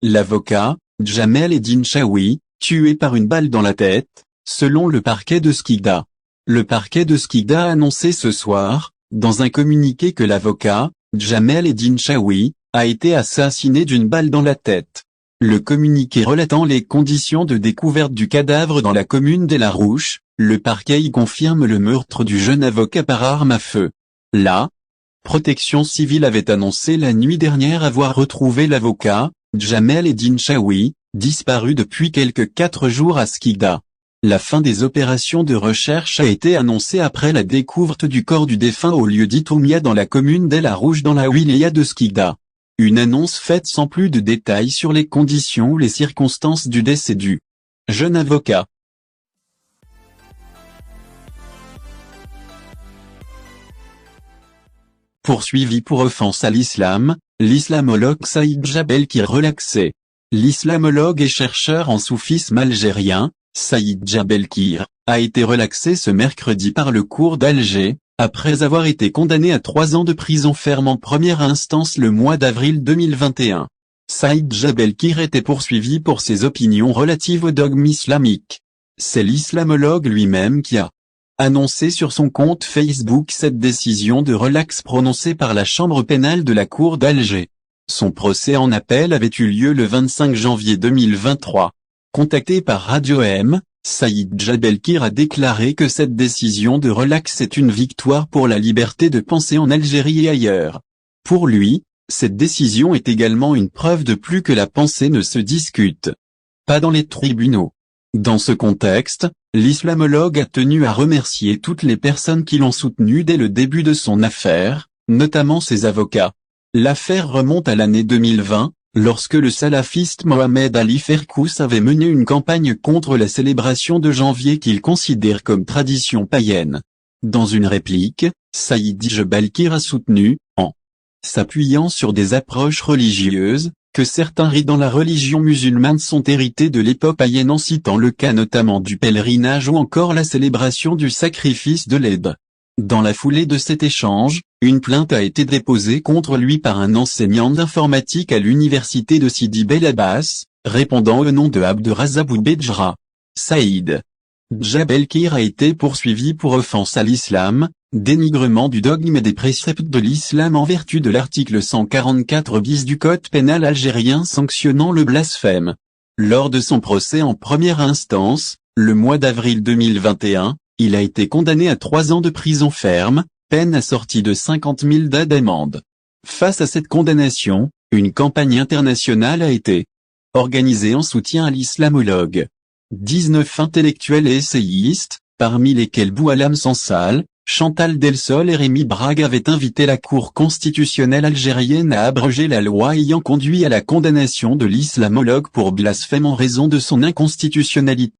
L'avocat, Jamel Eddine Chaoui, tué par une balle dans la tête, selon le parquet de Skikda. Le parquet de Skikda a annoncé ce soir, dans un communiqué que l'avocat, Jamel Eddine Chaoui, a été assassiné d'une balle dans la tête. Le communiqué relatant les conditions de découverte du cadavre dans la commune d'El Arouche, le parquet y confirme le meurtre du jeune avocat par arme à feu. La protection civile avait annoncé la nuit dernière avoir retrouvé l'avocat, Jamel Eddine Chaoui, disparu depuis quelques 4 jours à Skikda. La fin des opérations de recherche a été annoncée après la découverte du corps du défunt au lieu dit Oumia dans la commune d'El Arouche dans la wilaya de Skikda. Une annonce faite sans plus de détails sur les conditions ou les circonstances du décès du jeune avocat. Poursuivi pour offense à l'islam, l'islamologue Saïd Jabelkir relaxé. L'islamologue et chercheur en soufisme algérien, Saïd Jabelkir, a été relaxé ce mercredi par le cour d'Alger, après avoir été condamné à 3 ans de prison ferme en première instance le mois d'avril 2021. Saïd Jabelkir était poursuivi pour ses opinions relatives au dogme islamique. C'est l'islamologue lui-même qui a annoncé sur son compte Facebook cette décision de relax prononcée par la chambre pénale de la cour d'Alger. Son procès en appel avait eu lieu le 25 janvier 2023. Contacté par Radio M, Saïd Jabelkir a déclaré que cette décision de relax est une victoire pour la liberté de penser en Algérie et ailleurs. Pour lui, cette décision est également une preuve de plus que la pensée ne se discute pas dans les tribunaux. Dans ce contexte, l'islamologue a tenu à remercier toutes les personnes qui l'ont soutenu dès le début de son affaire, notamment ses avocats. L'affaire remonte à l'année 2020, lorsque le salafiste Mohamed Ali Ferkous avait mené une campagne contre la célébration de janvier qu'il considère comme tradition païenne. Dans une réplique, Saïd Jabelkir a soutenu, en s'appuyant sur des approches religieuses, que certains rites dans la religion musulmane sont hérités de l'époque païenne en citant le cas notamment du pèlerinage ou encore la célébration du sacrifice de l'Aïd. Dans la foulée de cet échange, une plainte a été déposée contre lui par un enseignant d'informatique à l'université de Sidi Bel Abbas, répondant au nom de Abderrazak Boubedjra. Saïd Jabelkir a été poursuivi pour offense à l'islam, dénigrement du dogme et des préceptes de l'islam en vertu de l'article 144 bis du code pénal algérien sanctionnant le blasphème. Lors de son procès en première instance, le mois d'avril 2021, il a été condamné à 3 ans de prison ferme, peine assortie de 50 000 DA d'amende. Face à cette condamnation, une campagne internationale a été organisée en soutien à l'islamologue. 19 intellectuels et essayistes, parmi lesquels Boualam Sansal, Chantal Delsol et Rémi Brague avaient invité la Cour constitutionnelle algérienne à abroger la loi ayant conduit à la condamnation de l'islamologue pour blasphème en raison de son inconstitutionnalité.